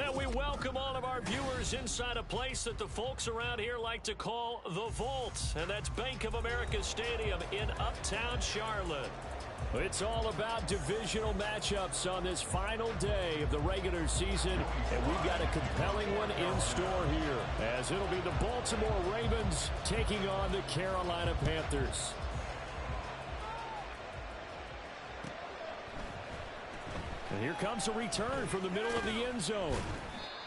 And we welcome all of our viewers inside a place that the folks around here like to call the Vault. And that's Bank of America Stadium in Uptown Charlotte. It's all about divisional matchups on this final day of the regular season. And we've got a compelling one in store here, as it'll be the Baltimore Ravens taking on the Carolina Panthers. And here comes a return from the middle of the end zone.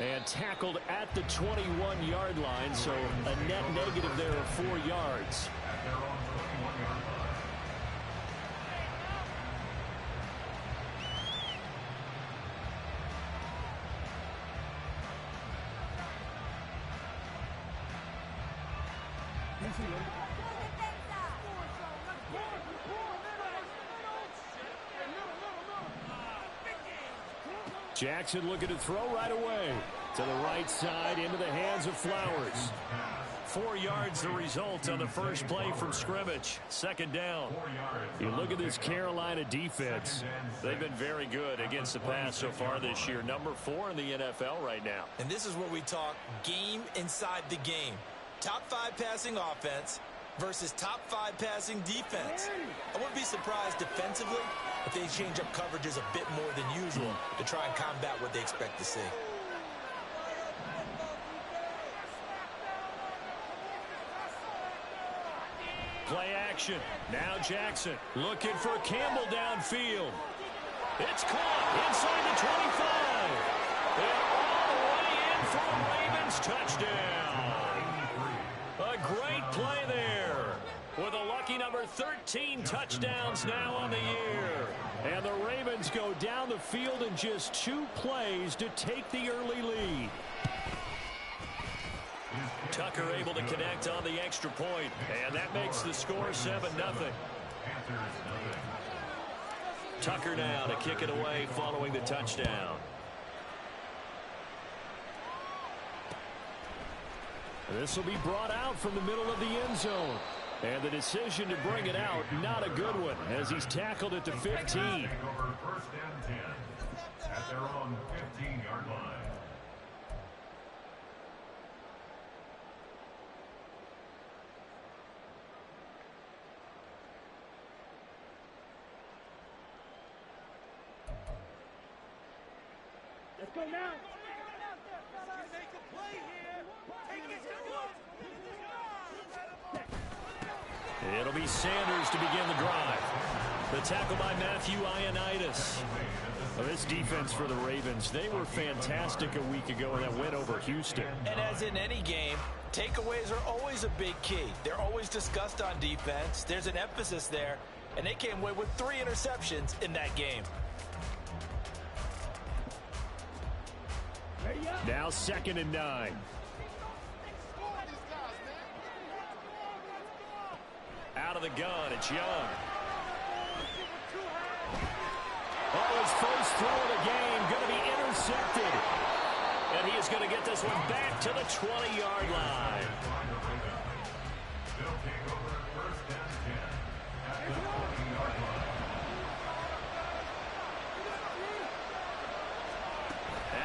And tackled at the 21-yard line, so a net negative there of 4 yards. Jackson looking to throw right away to the right side into the hands of Flowers. 4 yards the result on the first play from scrimmage. Second down. You look at this Carolina defense. They've been very good against the pass so far this year. Number 4 in the NFL right now. And this is where we talk game inside the game. Top 5 passing offense versus top 5 passing defense. I wouldn't be surprised defensively if they change up coverages a bit more than usual to try and combat what they expect to see. Play action. Now Jackson looking for Campbell downfield. It's caught inside the 25. And all the way in for a Ravens touchdown. A great play there, with a lucky number 13 touchdowns now on the year. And the Ravens go down the field in just 2 plays to take the early lead. Tucker able to connect on the extra point, and that makes the score 7-0. Tucker now to kick it away following the touchdown. This will be brought out from the middle of the end zone. And the decision to bring it out, not a good one, as he's tackled at the 15. First and 10 at their own 15-yard line. Let's go now. It'll be Sanders to begin the drive. The tackle by Matthew Ioannidis. Well, this defense for the Ravens, they were fantastic a week ago in that win over Houston. And as in any game, takeaways are always a big key. They're always discussed on defense. There's an emphasis there, and they came away with 3 interceptions in that game. Now 2nd and 9. Out of the gun, it's Young. Oh, his first throw of the game going to be intercepted. And he is going to get this one back to the 20-yard line.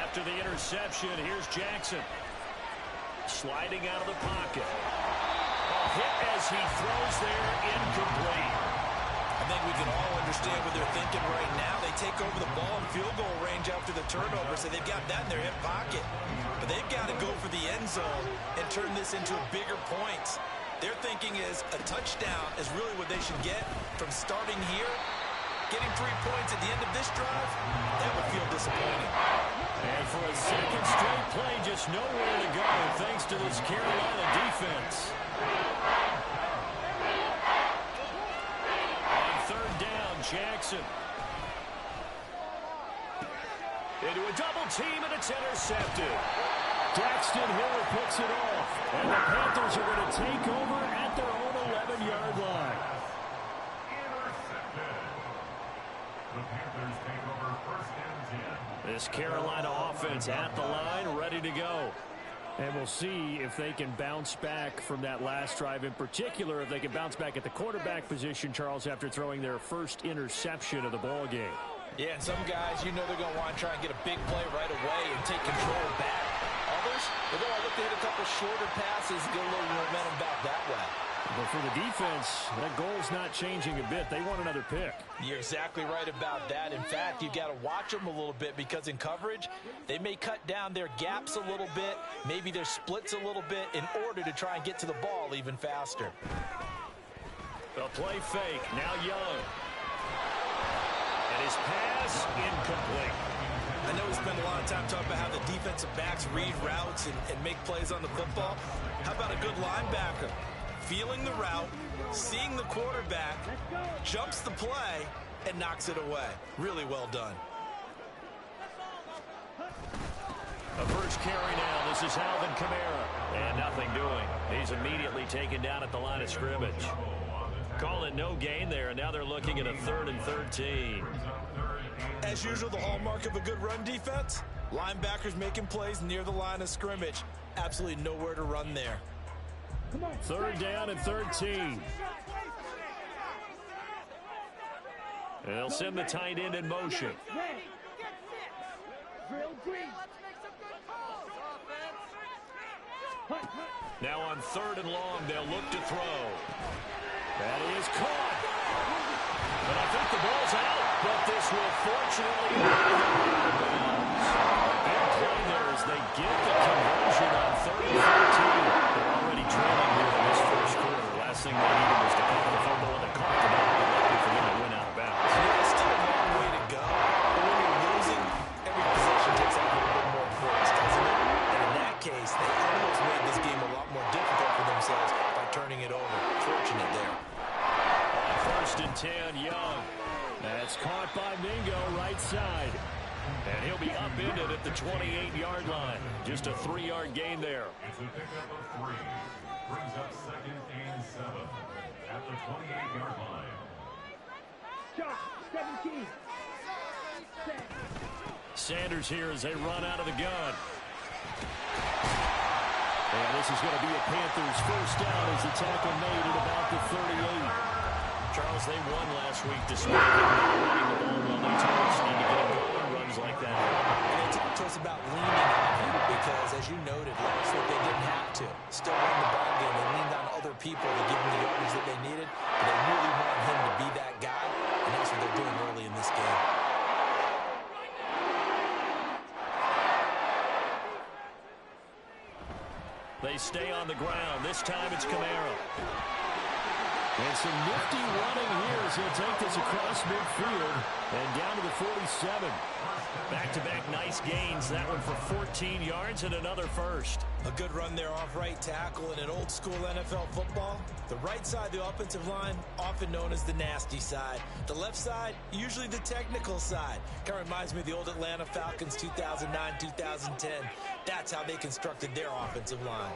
After the interception, here's Jackson. Sliding out of the pocket. A hit as he throws there, incomplete. I think we can all understand what they're thinking right now. They take over the ball in field goal range after the turnover, so they've got that in their hip pocket. But they've got to go for the end zone and turn this into a bigger point. Their thinking is a touchdown is really what they should get from starting here. Getting 3 points at the end of this drive, that would feel disappointing. And for a second straight play, just nowhere to go thanks to this Carolina defense. On 3rd down, Jackson. Into a double team, and it's intercepted. Daxton Hill picks it off. And the Panthers are going to take over at their own 11-yard line. The Panthers take over 1st and 10. This Carolina offense at the line, ready to go. And we'll see if they can bounce back from that last drive, in particular, if they can bounce back at the quarterback position, Charles, after throwing their first interception of the ball game. Yeah, and some guys, you know they're going to want to try and get a big play right away and take control back. Others, they're going to look to hit a couple shorter passes, get a little momentum back that way. But for the defense, that goal's not changing a bit. They want another pick. You're exactly right about that. In fact, you've got to watch them a little bit because in coverage, they may cut down their gaps a little bit, maybe their splits a little bit in order to try and get to the ball even faster. The play fake. Now Young. And his pass incomplete. I know we spend a lot of time talking about how the defensive backs read routes and make plays on the football. How about a good linebacker? Feeling the route, seeing the quarterback, jumps the play, and knocks it away. Really well done. The first carry now. This is Alvin Kamara. And nothing doing. He's immediately taken down at the line of scrimmage. Call it no gain there, and now they're looking at a 3rd and 13. As usual, the hallmark of a good run defense, linebackers making plays near the line of scrimmage. Absolutely nowhere to run there. 3rd down and 13. They'll send the tight end in motion. Now on 3rd and long, they'll look to throw. That is caught. But I think the ball's out. But this will fortunately big play there as they get the conversion on 3rd and 13. They're already trailing here in this first quarter. Last thing they needed was to pick the fumble and to caught the ball. But lucky for them, it went out of bounds. Yeah, still a long way to go. But when you're losing, every possession takes on a little bit more importance, doesn't it? And in that case, they almost made this game a lot more difficult for themselves by turning it over. Fortunate there. 1st and 10, Young. That's caught by Mingo, right side. And he'll be upended at the 28-yard line. Just a 3-yard gain there. It's a pickup of 3. Brings up 2nd and 7 at the 28-yard line. Shot, 17. Sanders here as they run out of the gun. And this is going to be a Panthers first down as the tackle made at about the 38. Charles, they won last week despite running the ball well. They told us need to get going runs like that. And they talked to us about leaning on him because, as you noted, last week they didn't have to. Still won the ball game. They leaned on other people to give them the yardage that they needed. But they really want him to be that guy, and that's what they're doing early in this game. They stay on the ground. This time it's Kamara. And some nifty running here as he'll take this across midfield and down to the 47. Back-to-back nice gains. That one for 14 yards and another first. A good run there off right tackle in an old-school NFL football. The right side of the offensive line, often known as the nasty side. The left side, usually the technical side. Kind of reminds me of the old Atlanta Falcons 2009-2010. That's how they constructed their offensive line.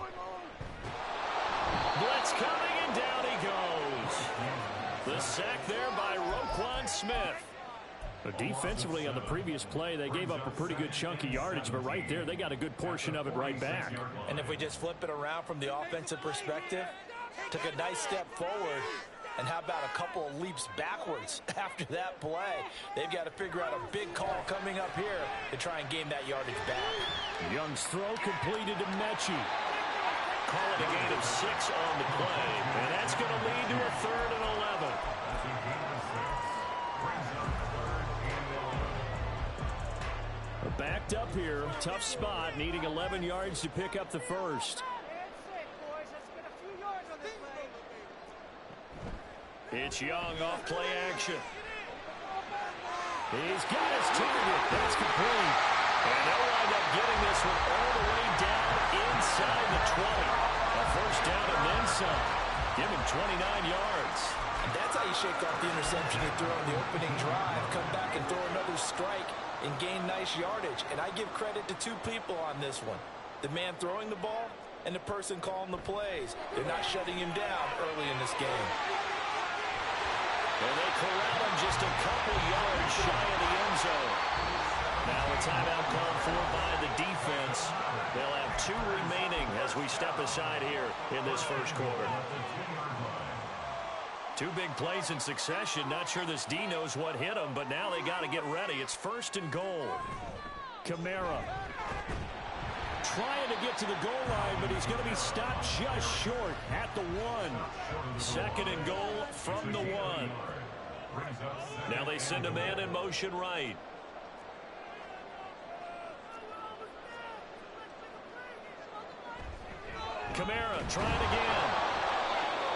Blitz coming, and down he goes. The sack there by Roquan Smith. But defensively on the previous play, they gave up a pretty good chunk of yardage, but right there, they got a good portion of it right back. And if we just flip it around from the offensive perspective, took a nice step forward, and how about a couple of leaps backwards after that play? They've got to figure out a big call coming up here to try and gain that yardage back. Young's throw completed to Mechie. Call it a gain of 6 on the play, and that's going to lead to a 3rd and 11. Backed up here, tough spot, needing 11 yards to pick up the first. It's Young off play action. He's got his target. That's complete. And they'll wind up getting this one all the way down inside the 20. A first down and then some. Give him 29 yards. And that's how you shake off the interception you threw on the opening drive. Come back and throw another strike and gain nice yardage. And I give credit to two people on this one. The man throwing the ball and the person calling the plays. They're not shutting him down early in this game. And they corral him just a couple yards shy of the end zone. Now a timeout called for by the defense. They'll have 2 remaining as we step aside here in this first quarter. Two big plays in succession. Not sure this D knows what hit him, but now they got to get ready. It's 1st and goal. Kamara trying to get to the goal line, but he's going to be stopped just short at the 1. 2nd and goal from the 1. Now they send a man in motion right. Kamara trying again.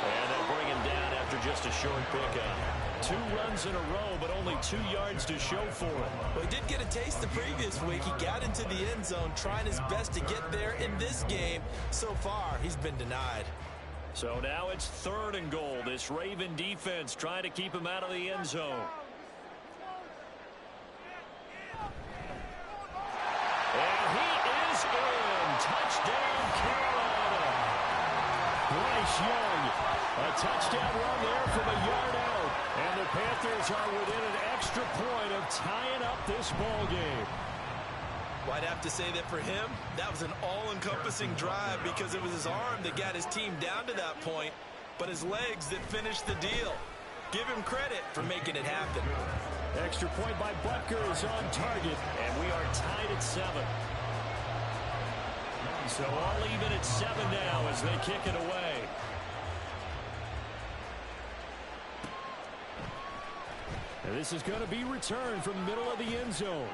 And they'll bring him down after just a short pickup. 2 runs in a row, but only 2 yards to show for it. Well, he did get a taste the previous week. He got into the end zone, trying his best to get there in this game. So far, he's been denied. So now it's 3rd and goal. This Raven defense trying to keep him out of the end zone. And he is in. Touchdown, Carolina. Bryce Young, a touchdown run there from a yard out. And the Panthers are within an extra point of tying up this ball game. Well, I'd have to say that for him, that was an all-encompassing drive because it was his arm that got his team down to that point, but his legs that finished the deal. Give him credit for making it happen. Extra point by Butker is on target, and we are tied at 7. So all even at 7 now as they kick it away. And this is going to be returned from the middle of the end zone.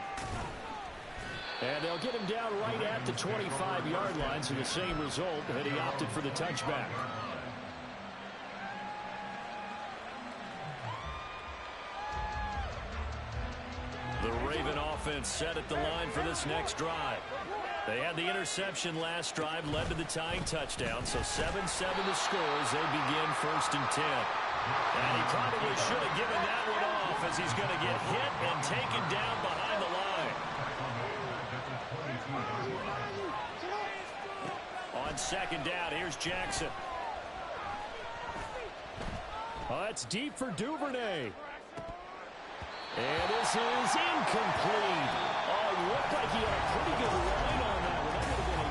And they'll get him down right at the 25-yard line, so the same result, and he opted for the touchback. The Raven offense set at the line for this next drive. They had the interception last drive, led to the tying touchdown, so 7-7 the score as they begin 1st and 10. And he probably should have given that one off as he's going to get hit and taken down behind the line. On 2nd down, here's Jackson. Oh, that's deep for Duvernay. And this is incomplete. Oh, it looked like he had a pretty good line on that one. That would have been a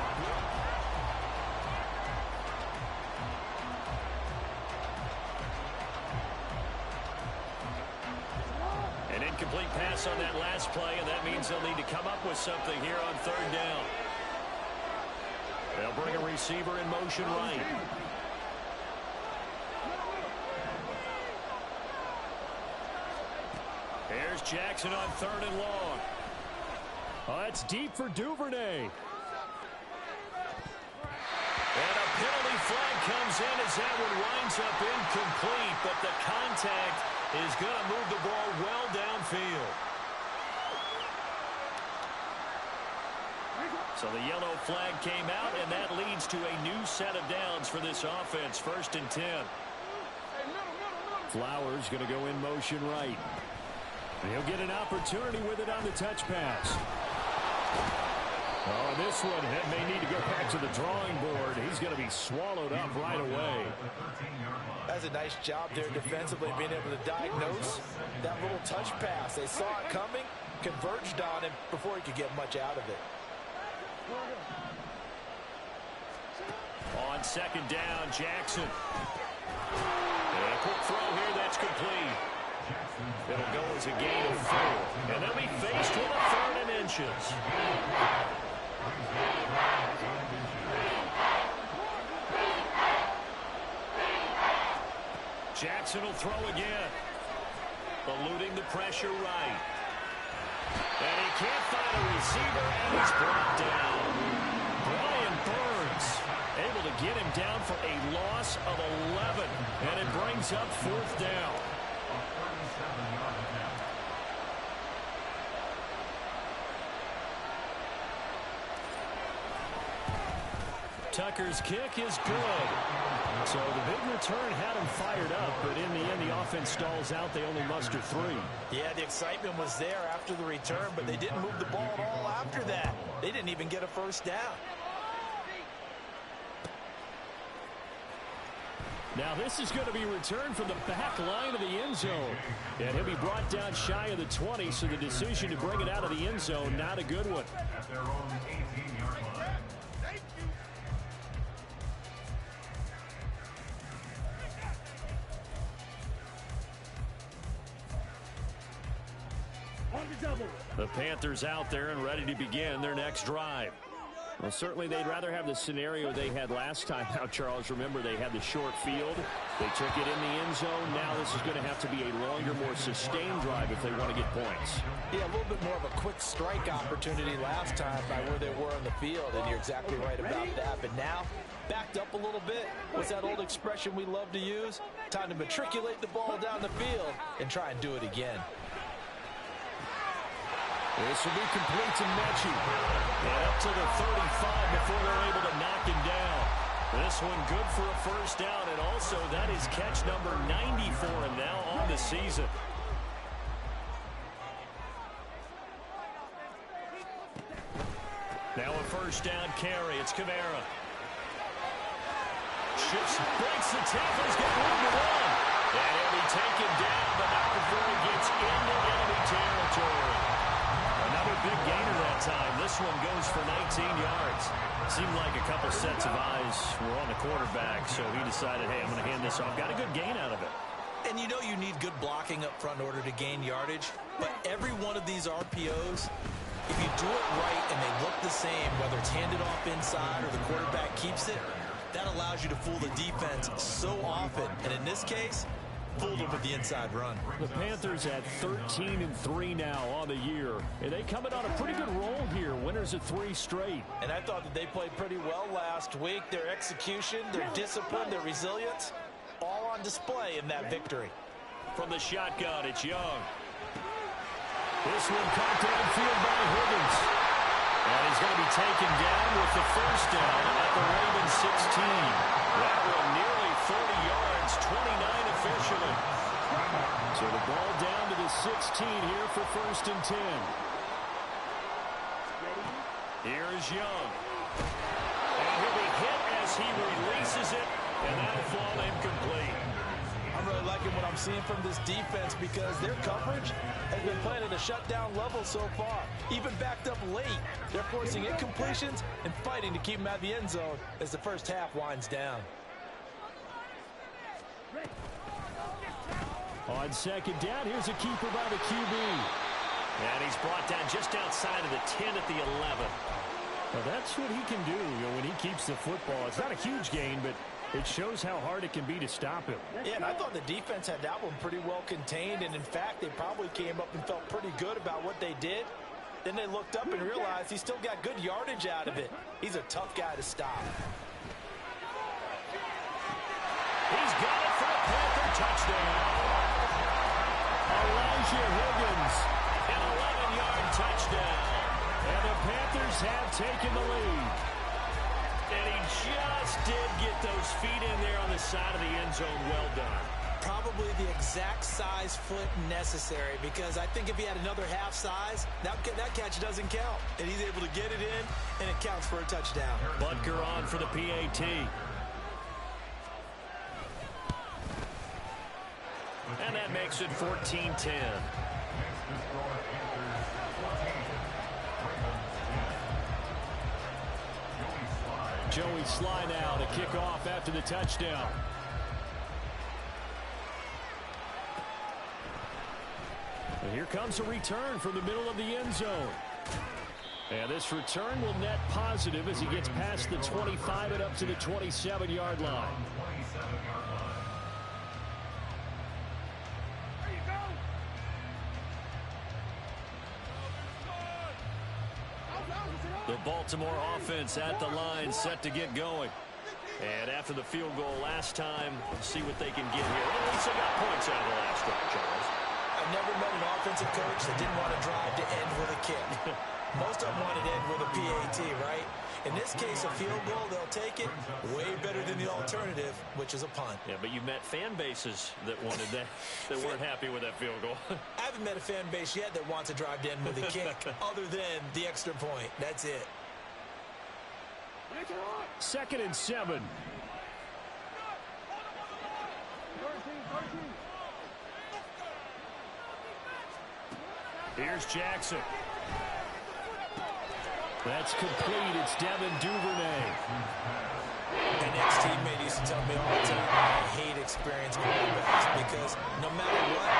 an incomplete pass on that last play, and that means they'll need to come up with something here on 3rd down. They'll bring a receiver in motion right. Here's Jackson on 3rd and long. Oh, that's deep for Duvernay. And a penalty flag comes in as that one winds up incomplete, but the contact is going to move the ball well downfield. So the yellow flag came out, and that leads to a new set of downs for this offense. 1st and 10. Flowers going to go in motion right. He'll get an opportunity with it on the touch pass. Oh, this one may need to go back to the drawing board. He's going to be swallowed up right away. That's a nice job there defensively, being able to diagnose that little touch pass. They saw it coming, converged on him before he could get much out of it. On 2nd down, Jackson. And a quick throw here that's complete. It'll go as a gain of 4. And they'll be faced with a 3rd and inches. Jackson will throw again. Eluding the pressure right. And he can't find a receiver, and he's brought down. Brian Burns able to get him down for a loss of 11. And it brings up 4th down. Tucker's kick is good. So the big return had him fired up, but in the end, the offense stalls out. They only muster 3. Yeah, the excitement was there after the return, but they didn't move the ball at all after that. They didn't even get a 1st down. Now this is going to be returned from the back line of the end zone. And he'll be brought down shy of the 20, so the decision to bring it out of the end zone, not a good one. At their own 18-yard line. The Panthers out there and ready to begin their next drive. Well, certainly they'd rather have the scenario they had last time out, Charles. Remember, they had the short field. They took it in the end zone. Now this is going to have to be a longer, more sustained drive if they want to get points. Yeah, a little bit more of a quick strike opportunity last time by where they were on the field, and you're exactly right about that. But now, backed up a little bit. What's that old expression we love to use? Time to matriculate the ball down the field and try and do it again. This will be complete to Mechie. And up to the 35 before they're able to knock him down. This one good for a first down, and also that is catch number 90 for him now on the season. Now a first down carry. It's Kamara. Shifts, breaks the tackle. He's got room to run. And he'll be taken down, but not before he gets into enemy territory. Another big gainer that time. This one goes for 19 yards. Seemed like a couple sets of eyes were on the quarterback, so he decided, hey, I'm going to hand this off. Got a good gain out of it. And you know you need good blocking up front in order to gain yardage, but every one of these RPOs, if you do it right and they look the same, whether it's handed off inside or the quarterback keeps it, that allows you to fool the defense so often. And in this case, fooled them with the inside run. The Panthers at 13-3 now on the year. And they coming on a pretty good roll here. Winners of 3 straight. And I thought that they played pretty well last week. Their execution, their discipline, their resilience, all on display in that victory. From the shotgun, it's Young. This one caught downfield by Higgins. And he's going to be taken down with the first down at the Ravens 16. That one nearly 30 yards, 29 officially. So the ball down to the 16 here for first and 10. Here's Young. And he'll be hit as he releases it, and that'll fall incomplete. I'm really liking what I'm seeing from this defense because their coverage has been playing at a shutdown level so far. Even backed up late, they're forcing incompletions and fighting to keep them out of the end zone as the first half winds down. On second down, here's a keeper by the QB. And he's brought down just outside of the 10 at the 11. Well, that's what he can do, when he keeps the football. It's not a huge gain, but it shows how hard it can be to stop him. Yeah, and I thought the defense had that one pretty well contained, and in fact, they probably came up and felt pretty good about what they did. Then they looked up and realized he still got good yardage out of it. He's a tough guy to stop. He's got it for a Panther touchdown. Elijah Higgins, an 11-yard touchdown. And the Panthers have taken the lead. And he just did get those feet in there on the side of the end zone. Well done. Probably the exact size foot necessary, because I think if he had another half size, that catch doesn't count. And he's able to get it in, and it counts for a touchdown. Butker on for the PAT. And that makes it 14-10. Joey Sly now to kick off after the touchdown. And here comes a return from the middle of the end zone. And this return will net positive as he gets past the 25 and up to the 27-yard line. The Baltimore offense at the line, set to get going. And after the field goal last time, we'll see what they can get here. At least they got points out of the last drive, Charles. I've never met an offensive coach that didn't want to drive to end with a kick. Most of them wanted to end with a PAT, right? In this case, a field goal, they'll take it. Way better than the alternative, which is a punt. Yeah, but you've met fan bases that wanted that, that weren't happy with that field goal. I haven't met a fan base yet that wants to drive to end with a kick, other than the extra point. That's it. 2nd and 7. Here's Jackson. That's complete. It's Devin Duvernay. An ex-teammate used to tell me all the time, I hate experienced quarterbacks because no matter what,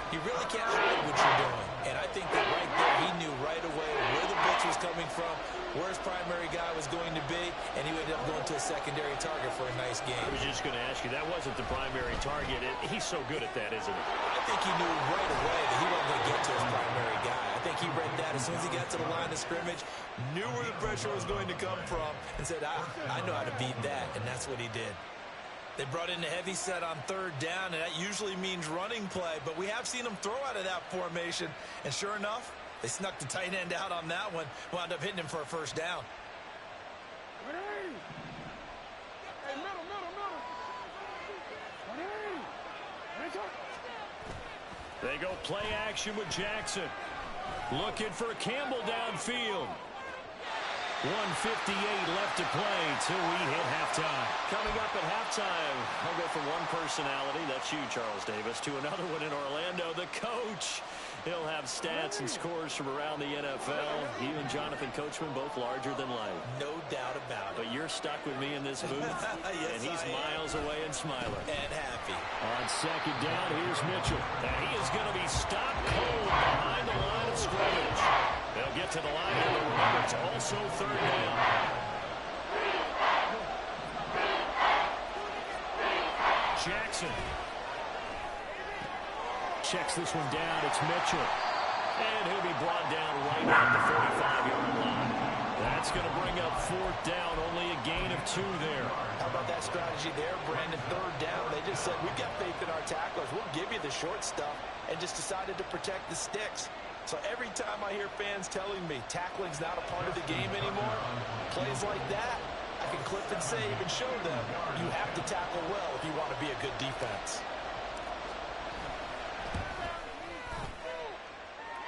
You really can't hide what you're doing. And I think that right there, he knew right away where the blitz was coming from, where his primary guy was going to be, and he ended up going to a secondary target for a nice game. I was just going to ask you, that wasn't the primary target. He's so good at that, isn't he? I think he knew right away that he wasn't going to get to his primary guy. I think he read that as soon as he got to the line of scrimmage, knew where the pressure was going to come from, and said, I know how to beat that, and that's what he did. They brought in the heavy set on third down, and that usually means running play, but we have seen them throw out of that formation, and sure enough, they snuck the tight end out on that one, wound up hitting him for a first down. They go play action with Jackson. Looking for Campbell downfield. 1:58 left to play till we hit halftime. Coming up at halftime, I'll go from one personality, that's you, Charles Davis, to another one in Orlando, the coach. He'll have stats and scores from around the NFL. You and Jonathan Coachman both larger than life. No doubt about it. But you're stuck with me in this booth, yes, and he's miles away and smiling. And happy. On second down, here's Mitchell. And he is going to be stopped cold behind the line of scrimmage. They'll get to the line, and remember, it's also third down. Jackson checks this one down. It's Mitchell. And he'll be brought down right at the 45-yard line. That's going to bring up fourth down. Only a gain of 2 there. How about that strategy there, Brandon? Third down. They just said, we've got faith in our tacklers. We'll give you the short stuff, and just decided to protect the sticks. So every time I hear fans telling me tackling's not a part of the game anymore, plays like that, I can clip and save and show them you have to tackle well if you want to be a good defense.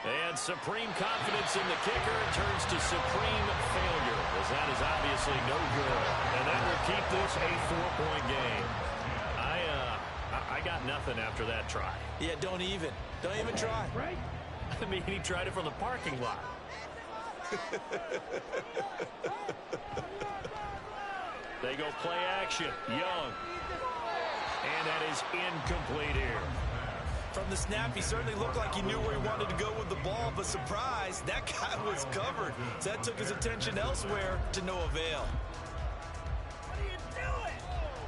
And supreme confidence in the kicker turns to supreme failure, as that is obviously no good. And that will keep this a 4-point game. I got nothing after that try. Yeah, don't even try. Right? I mean, he tried it from the parking lot. They go play action. Young. And that is incomplete here. From the snap, he certainly looked like he knew where he wanted to go with the ball, but surprise, that guy was covered. So that took his attention elsewhere to no avail.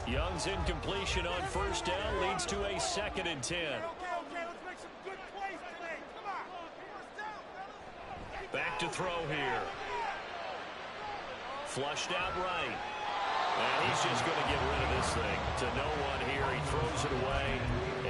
Young's incompletion on first down leads to a 2nd and 10. Back to throw here. Flushed out right. And he's just going to get rid of this thing to no one here. He throws it away,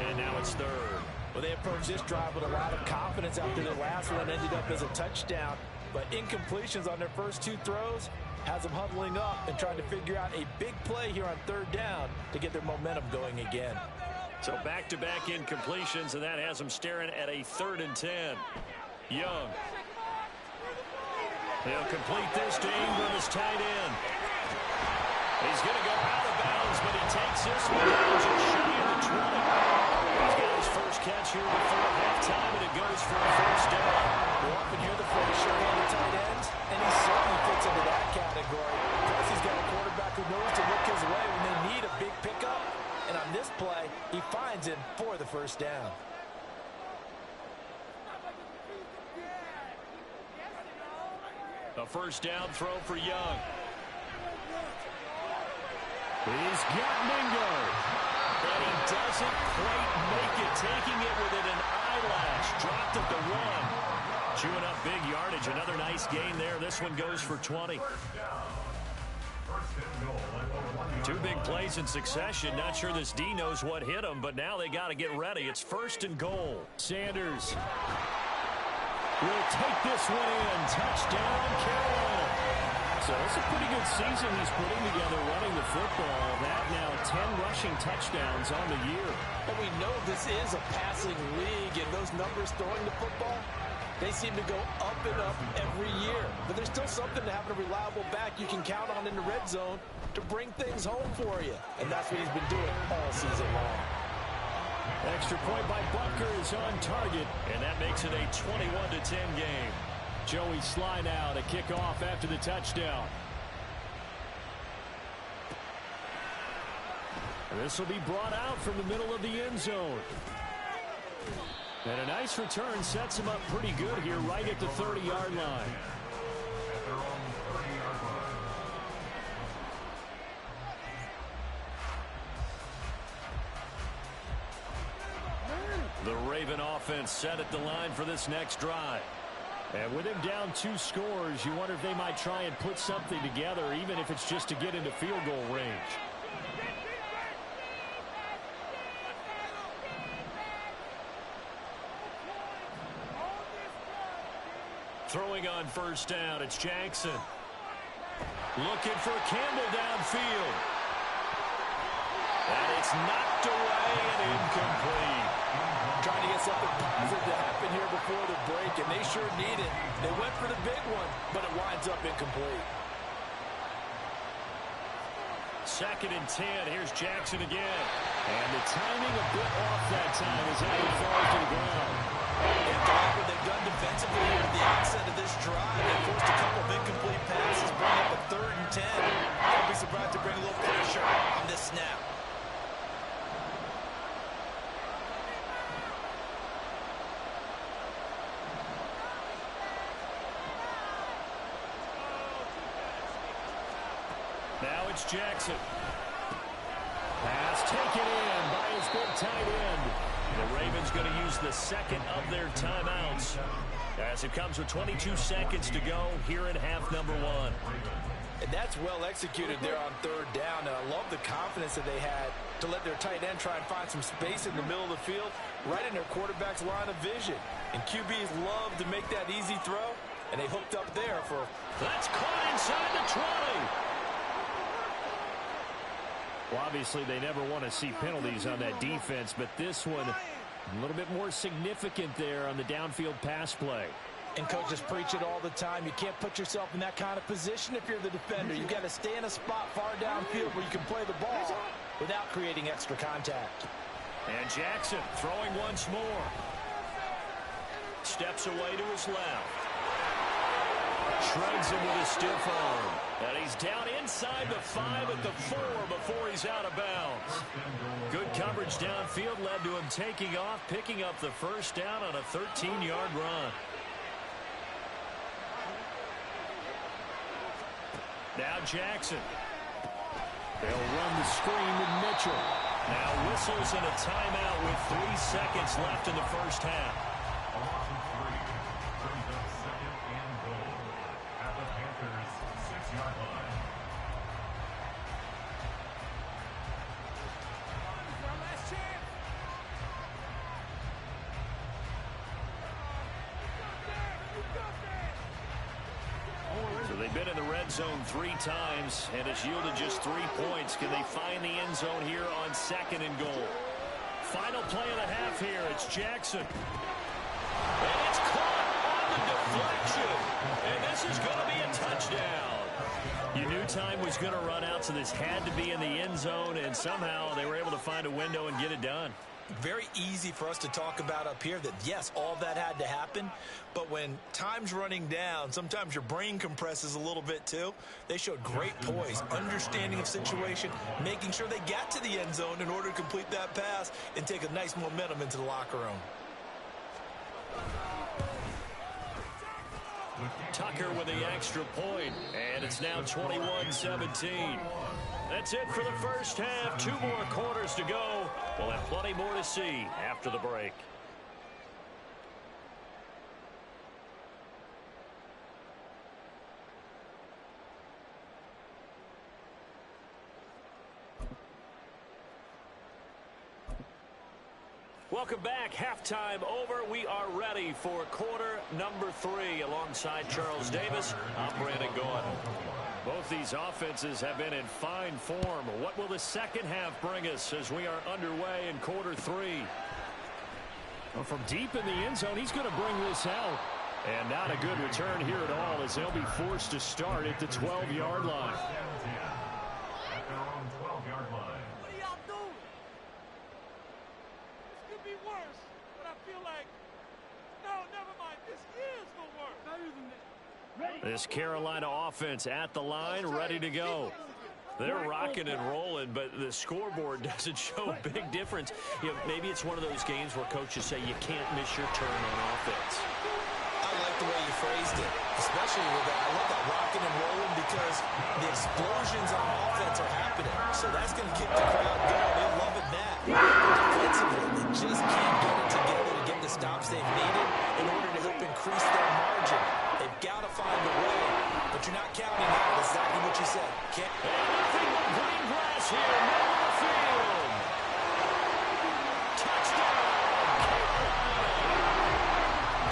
and now it's third. Well, they approached this drive with a lot of confidence after their last one ended up as a touchdown. But incompletions on their first 2 throws has them huddling up and trying to figure out a big play here on third down to get their momentum going again. So back-to-back incompletions, and that has them staring at a 3rd and 10. Young. He'll complete this to Ingram as tight end. He's going to go out of bounds, but he takes this one down just shy of the 20. He's got his first catch here before halftime, and it goes for a first down. We'll often hear the phrase sure-handed tight ends, and he certainly fits into that category. Plus, he's got a quarterback who knows to look his way when they need a big pickup. And on this play, he finds him for the first down. A first down throw for Young. He's got Mingo. And he doesn't quite make it, taking it within an eyelash. Dropped it to 1. Chewing up big yardage. Another nice gain there. This one goes for 20. 2 big plays in succession. Not sure this D knows what hit him, but now they got to get ready. It's 1st and goal. Sanders will take this one in. Touchdown, Carolina. So it's a pretty good season he's putting together running the football. That now 10 rushing touchdowns on the year. And we know this is a passing league, and those numbers throwing the football, they seem to go up and up every year. But there's still something to having a reliable back you can count on in the red zone to bring things home for you. And that's what he's been doing all season long. Extra point by Butker is on target, and that makes it a 21-10 game. Joey Sly now to kick off after the touchdown. And this will be brought out from the middle of the end zone. And a nice return sets him up pretty good here right at the 30-yard line. At their own 30-yard line. The Raven offense set at the line for this next drive. And with him down 2 scores, you wonder if they might try and put something together, even if it's just to get into field goal range. Throwing on first down, it's Jackson. Looking for Campbell downfield. And it's knocked away and incomplete. Trying to get something positive to happen here before the break, and they sure need it. They went for the big one, but it winds up incomplete. 2nd and 10. Here's Jackson again. And the timing a bit off that time as he falls to the ground. And Doc, what they've done defensively here at the outset of this drive, they forced a couple of incomplete passes, bring up a 3rd and 10. Don't be surprised to bring a little pressure on this snap. Now it's Jackson. Pass taken in by his big tight end. The Ravens going to use the 2nd of their timeouts as it comes with 22 seconds to go here in half number 1. And that's well executed there on 3rd down. And I love the confidence that they had to let their tight end try and find some space in the middle of the field, right in their quarterback's line of vision. And QBs love to make that easy throw, and they hooked up there for... That's caught inside the 20. Well, obviously, they never want to see penalties on that defense, but this one a little bit more significant there on the downfield pass play. And coaches preach it all the time. You can't put yourself in that kind of position if you're the defender. You've got to stay in a spot far downfield where you can play the ball without creating extra contact. And Jackson throwing once more. Steps away to his left. Shreds him with a stiff arm. And he's down inside the 5 at the 4 before he's out of bounds. Good coverage downfield led to him taking off, picking up the first down on a 13-yard run. Now Jackson. They'll run the screen with Mitchell. Now whistles and a timeout with 3 seconds left in the first half. A loss of 3 brings up 2nd and goal at the Panthers' 6-yard line. So they've been in the red zone 3 times, and it's yielded just 3 points. Can they find the end zone here on 2nd and goal? Final play of the half here. It's Jackson. And it's caught on the deflection. And this is going to be a touchdown. You knew time was going to run out, so this had to be in the end zone, and somehow they were able to find a window and get it done. Very easy for us to talk about up here that, yes, all that had to happen. But when time's running down, sometimes your brain compresses a little bit too. They showed great poise, understanding of situation, making sure they got to the end zone in order to complete that pass and take a nice momentum into the locker room. Tucker with the extra point, and it's now 21-17. That's it for the first half. 2 more quarters to go. We'll have plenty more to see after the break. Welcome back. Halftime over. We are ready for quarter number 3 alongside Charles Davis. I'm Brandon Gordon. Both these offenses have been in fine form. What will the second half bring us as we are underway in quarter 3? Well, from deep in the end zone, he's going to bring this out. And not a good return here at all as they'll be forced to start at the 12-yard line. At their own 12-yard line. What are y'all doing? This could be worse, but I feel like, no, never mind. This is the worst. Better than that. This Carolina offense at the line, ready to go. They're rocking and rolling, but the scoreboard doesn't show a big difference. You know, maybe it's one of those games where coaches say you can't miss your turn on offense. I like the way you phrased it, especially with that. I love that rocking and rolling because the explosions on offense are happening. So that's going to keep the crowd going. They're loving that. Defensively, they just can't get it together to get the stops they've needed in order to help increase their margin. They've got to find a way, but you're not counting on it. Exactly what you said. Can't. Nothing but green grass here, middle of the field. Touchdown,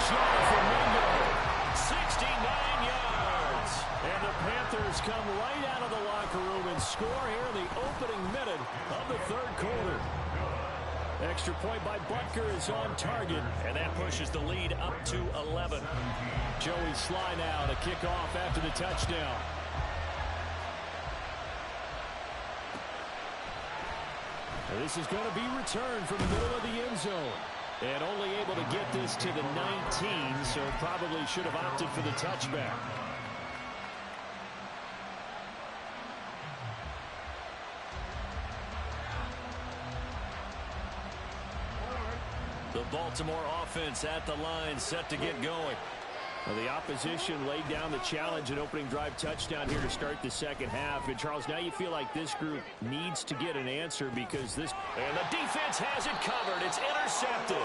Jonathan Mingo, 69 yards. And the Panthers come right out of the locker room and score here in the opening minute of the third quarter. Extra point by Butker is on target, and that pushes the lead up to 11. Joey Sly now to kick off after the touchdown. And this is going to be returned from the middle of the end zone. And only able to get this to the 19, so probably should have opted for the touchback. The Baltimore offense at the line, set to get going. Well, the opposition laid down the challenge and opening drive touchdown here to start the second half. And, Charles, now you feel like this group needs to get an answer because this... And the defense has it covered. It's intercepted.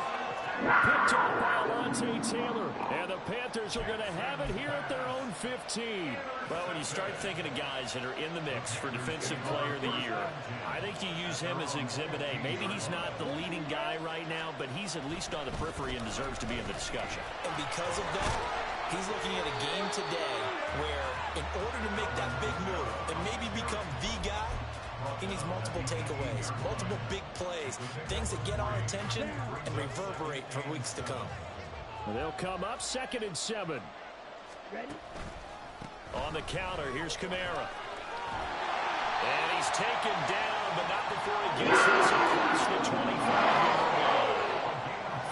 Picked off by Alontae Taylor. And the Panthers are going to have it here at their own 15. Well, when you start thinking of guys that are in the mix for Defensive Player of the Year, I think you use him as Exhibit A. Maybe he's not the leading guy right now, but he's at least on the periphery and deserves to be in the discussion. And because of that, he's looking at a game today where in order to make that big move and maybe become the guy, he needs multiple takeaways, multiple big plays, things that get our attention and reverberate for weeks to come. Well, they'll come up 2nd and 7. Ready? On the counter, here's Kamara. And he's taken down, but not before he gets this across the 25-yard line.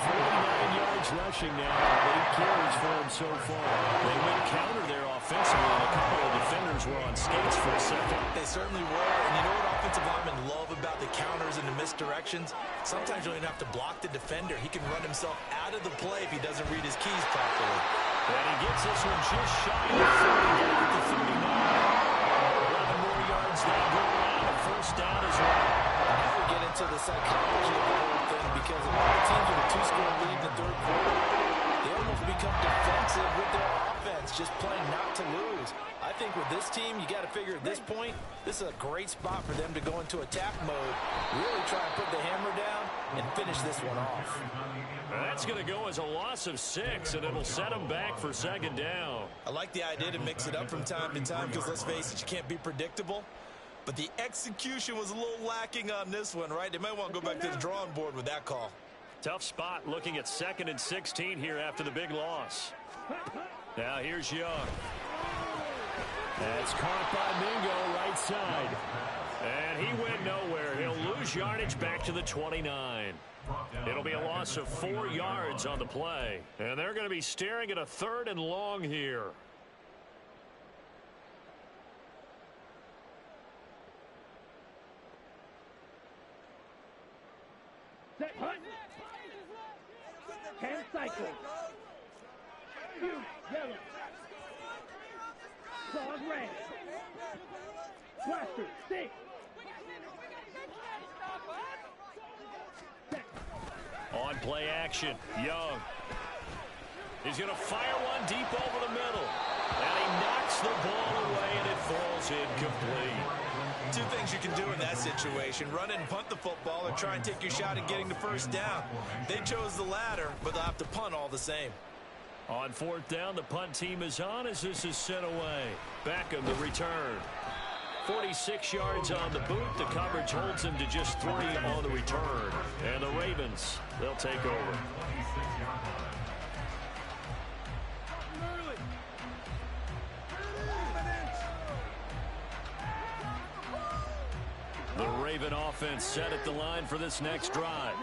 49 yards rushing now. 8 carries for him so far. They went counter there offensively, and a couple of defenders were on skates for a second. They certainly were, and you know what offensive linemen love about the counters and the misdirections? Sometimes you don't even have to block the defender. He can run himself out of the play if he doesn't read his keys properly. And he gets this one just shy of 30, down at the 39. 11 more yards now go around, a first down as well. Now we get into the psychology of the whole thing because a lot of teams with a 2-score lead in the third quarter, they almost become defensive with their offense, just playing not to lose. I think with this team, you got to figure at this point, this is a great spot for them to go into attack mode, really try and put the hammer down and finish this one off. That's going to go as a loss of 6, and it'll set them back for 2nd down. I like the idea to mix it up from time to time because, let's face it, you can't be predictable. But the execution was a little lacking on this one, right? They might want to go back to the drawing board with that call. Tough spot looking at 2nd and 16 here after the big loss. Now here's Young. That's caught by Mingo right side. And he went nowhere. He'll lose yardage back to the 29. It'll be a loss of 4 yards on the play. And they're going to be staring at a 3rd and long here. Hand cycle. Yellow. Claws red. Blaster. Stick. On play action, Young. He's going to fire one deep over the middle. And he knocks the ball away, and it falls incomplete. 2 things you can do in that situation: run and punt the football, or try and take your shot at getting the first down. They chose the latter, but they'll have to punt all the same. On 4th down, the punt team is on as this is sent away. Beckham the return. 46 yards on the boot. The coverage holds him to just 3 on the return. And the Ravens, they'll take over. The Raven offense set at the line for this next drive.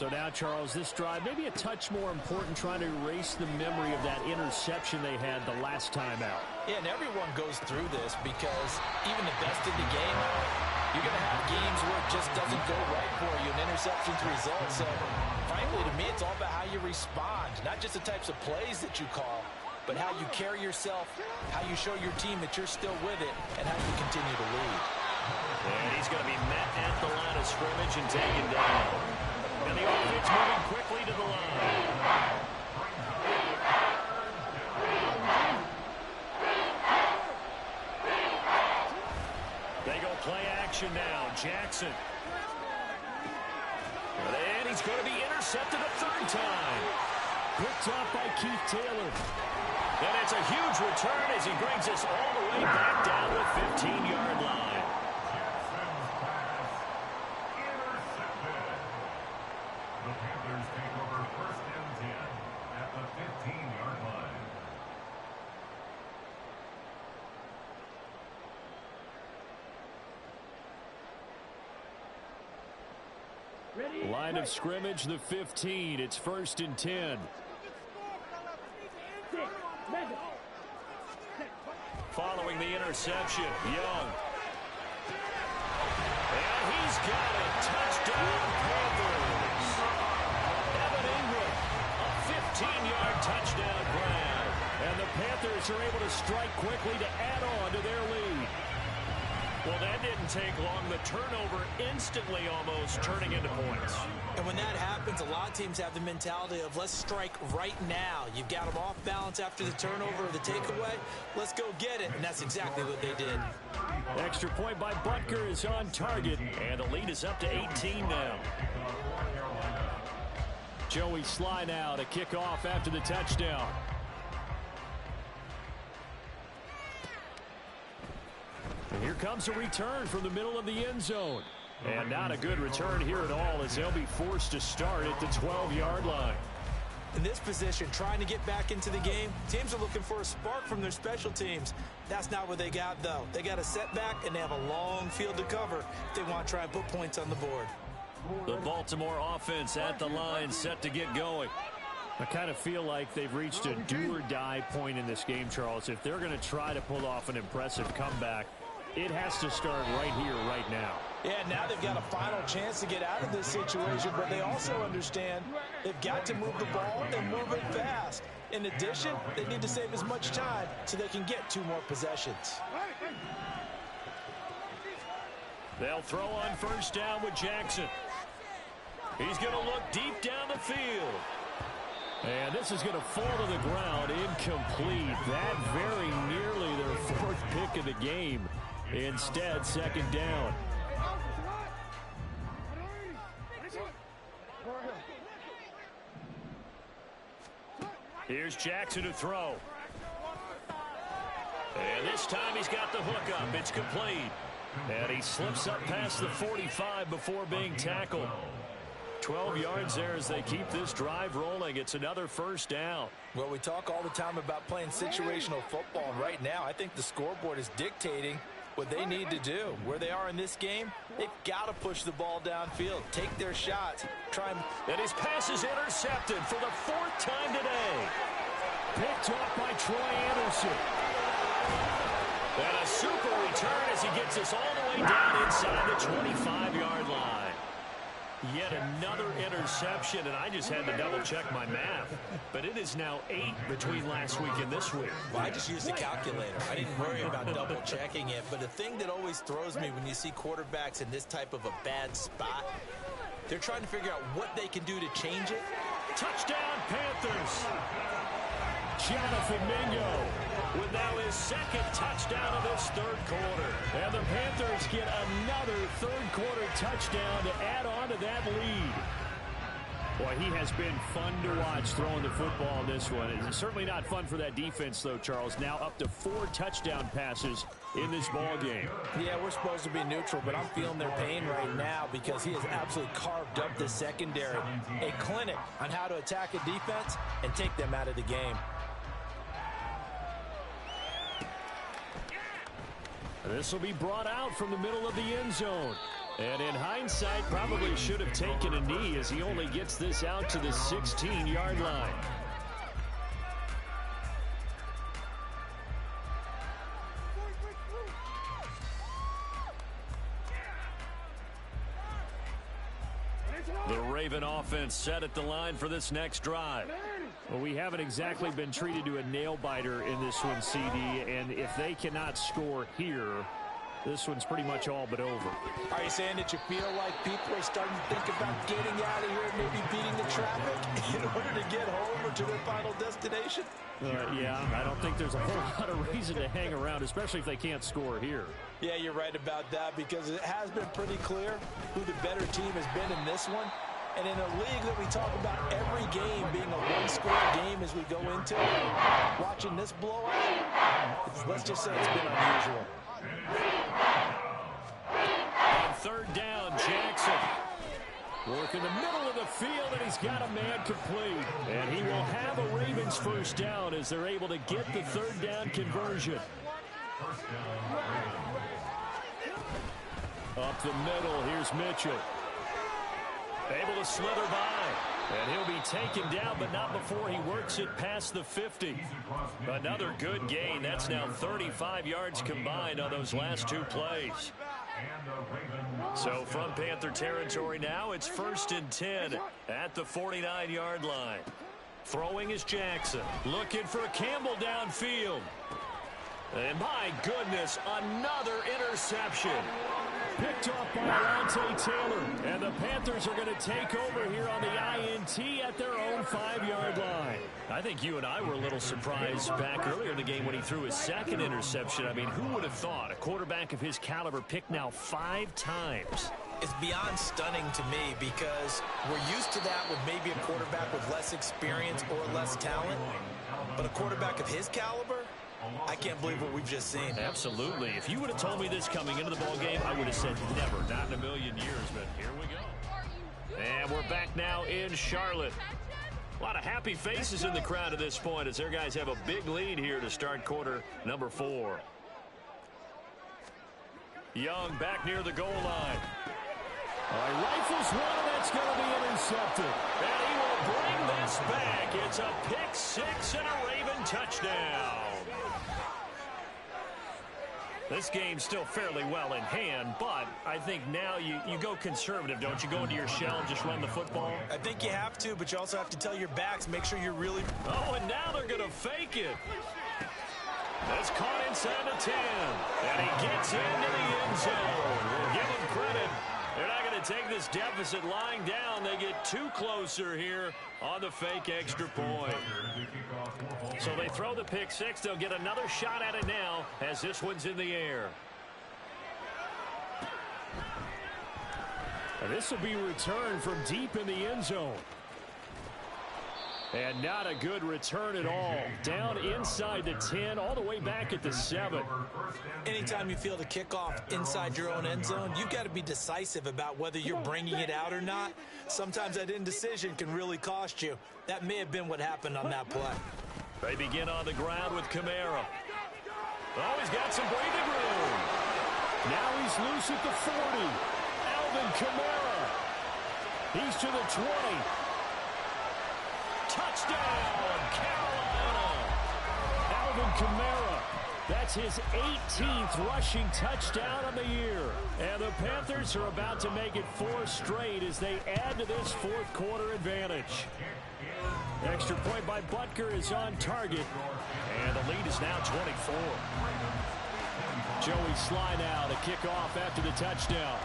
So now, Charles, this drive maybe a touch more important, trying to erase the memory of that interception they had the last time out. Yeah, and everyone goes through this because even the best in the game, you're going to have games where it just doesn't go right for you, and interceptions result. So, frankly, to me, it's all about how you respond, not just the types of plays that you call, but how you carry yourself, how you show your team that you're still with it, and how you continue to lead. And he's going to be met at the line of scrimmage and taken down. And the offense moving quickly to the line. They go play action now. Jackson. And he's going to be intercepted a third time. Picked up by Keith Taylor. And it's a huge return as he brings us all the way back down the 15-yard line. The Panthers take over first and 10 at the 15-yard line. Line of scrimmage, the 15. It's first and 10. Following the interception, Young. And he's got it. Touchdown, Panthers. Evan Ingram, a 15-yard touchdown grab. And the Panthers are able to strike quickly to add on to their lead. Well, that didn't take long. The turnover instantly almost turning into points. And when that happens, a lot of teams have the mentality of let's strike right now. You've got them off balance after the turnover or the takeaway. Let's go get it. And that's exactly what they did. Extra point by Butker is on target. And the lead is up to 18 now. Joey Sly now to kick off after the touchdown. And here comes a return from the middle of the end zone. And not a good return here at all as they'll be forced to start at the 12-yard line. In this position, trying to get back into the game, teams are looking for a spark from their special teams. That's not what they got, though. They got a setback, and they have a long field to cover if they want to try and put points on the board. The Baltimore offense at the line, set to get going. I kind of feel like they've reached a do-or-die point in this game, Charles. If they're going to try to pull off an impressive comeback, it has to start right here, right now. Yeah, now they've got a final chance to get out of this situation, but they also understand they've got to move the ball and move it fast. In addition, they need to save as much time so they can get 2 more possessions. They'll throw on first down with Jackson. He's going to look deep down the field. And this is going to fall to the ground incomplete. That very nearly their 4th pick of the game. Instead, second down. Here's Jackson to throw. And this time he's got the hook up. It's complete. And he slips up past the 45 before being tackled. 12 yards there as they keep this drive rolling. It's another first down. Well, we talk all the time about playing situational football. And right now, I think the scoreboard is dictating what they need to do. Where they are in this game, they've got to push the ball downfield, take their shots, try and his pass is intercepted for the 4th time today. Picked off by Troy Anderson. And a super return as he gets us all the way down inside the 25-yard line. Yet another interception, and I just had to double-check my math. But it is now 8 between last week and this week. Well, I just used the calculator. I didn't worry about double-checking it. But the thing that always throws me when you see quarterbacks in this type of a bad spot, they're trying to figure out what they can do to change it. Touchdown, Panthers! Jonathan Mingo with now his 2nd touchdown of this 3rd quarter. And the Panthers get another 3rd quarter touchdown to add on to that lead. Boy, he has been fun to watch throwing the football in this one. It's certainly not fun for that defense, though, Charles. Now up to 4 touchdown passes in this ball game. Yeah, we're supposed to be neutral, but I'm feeling their pain right now because he has absolutely carved up the secondary. A clinic on how to attack a defense and take them out of the game. This will be brought out from the middle of the end zone. And in hindsight, probably should have taken a knee as he only gets this out to the 16-yard line. The Raven offense set at the line for this next drive. Well, we haven't exactly been treated to a nail-biter in this one, CD, and if they cannot score here, this one's pretty much all but over. Are you saying that you feel like people are starting to think about getting out of here and maybe beating the traffic in order to get home or to their final destination? Yeah, I don't think there's a whole lot of reason to hang around, especially if they can't score here. Yeah, you're right about that because it has been pretty clear who the better team has been in this one. And in a league that we talk about every game being a one-score game as we go into, watching this blowout, let's just say it's been unusual. On third down, Jackson. Work in the middle of the field, and he's got a man complete. And he will have a Ravens first down as they're able to get the third down conversion. Up the middle, here's Mitchell. Able to slither by. And he'll be taken down, but not before he works it past the 50. Another good gain. That's now 35 yards combined on those last two plays. So from Panther territory now, it's 1st and 10 at the 49-yard line. Throwing is Jackson. Looking for Campbell downfield. And my goodness, another interception. Picked off by Alontae Taylor. And the Panthers are going to take over here on the INT at their own 5-yard line. I think you and I were a little surprised back earlier in the game when he threw his second interception. I mean, who would have thought a quarterback of his caliber picked now 5 times? It's beyond stunning to me because we're used to that with maybe a quarterback with less experience or less talent. But a quarterback of his caliber, I can't believe what we've just seen. Absolutely. If you would have told me this coming into the ballgame, I would have said never, not in a million years. But here we go. And we're back now in Charlotte. A lot of happy faces in the crowd at this point as their guys have a big lead here to start quarter number 4. Young back near the goal line. Rifles one, and that's going to be intercepted. And he will bring this back. It's a pick 6 and a Raven touchdown. This game's still fairly well in hand, but I think now you go conservative, don't you? Go into your shell and just run the football? I think you have to, but you also have to tell your backs, make sure you're really... Oh, and now they're going to fake it. That's caught inside the 10. And he gets into the end zone. We'll give him credit. They're not going to take this deficit lying down. They get too closer here on the fake extra point. So they throw the pick 6. They'll get another shot at it now as this one's in the air. And this will be returned from deep in the end zone. And not a good return at all. Down inside the 10, all the way back at the 7. Anytime you feel the kickoff inside your own end zone, you've got to be decisive about whether you're bringing it out or not. Sometimes that indecision can really cost you. That may have been what happened on that play. They begin on the ground with Kamara. Oh, he's got some breathing room. Now he's loose at the 40. Alvin Kamara. He's to the 20. Touchdown, Carolina. Alvin Kamara. That's his 18th rushing touchdown of the year. And the Panthers are about to make it 4 straight as they add to this fourth quarter advantage. Extra point by Butker is on target. And the lead is now 24. Joey Sly now to kick off after the touchdown.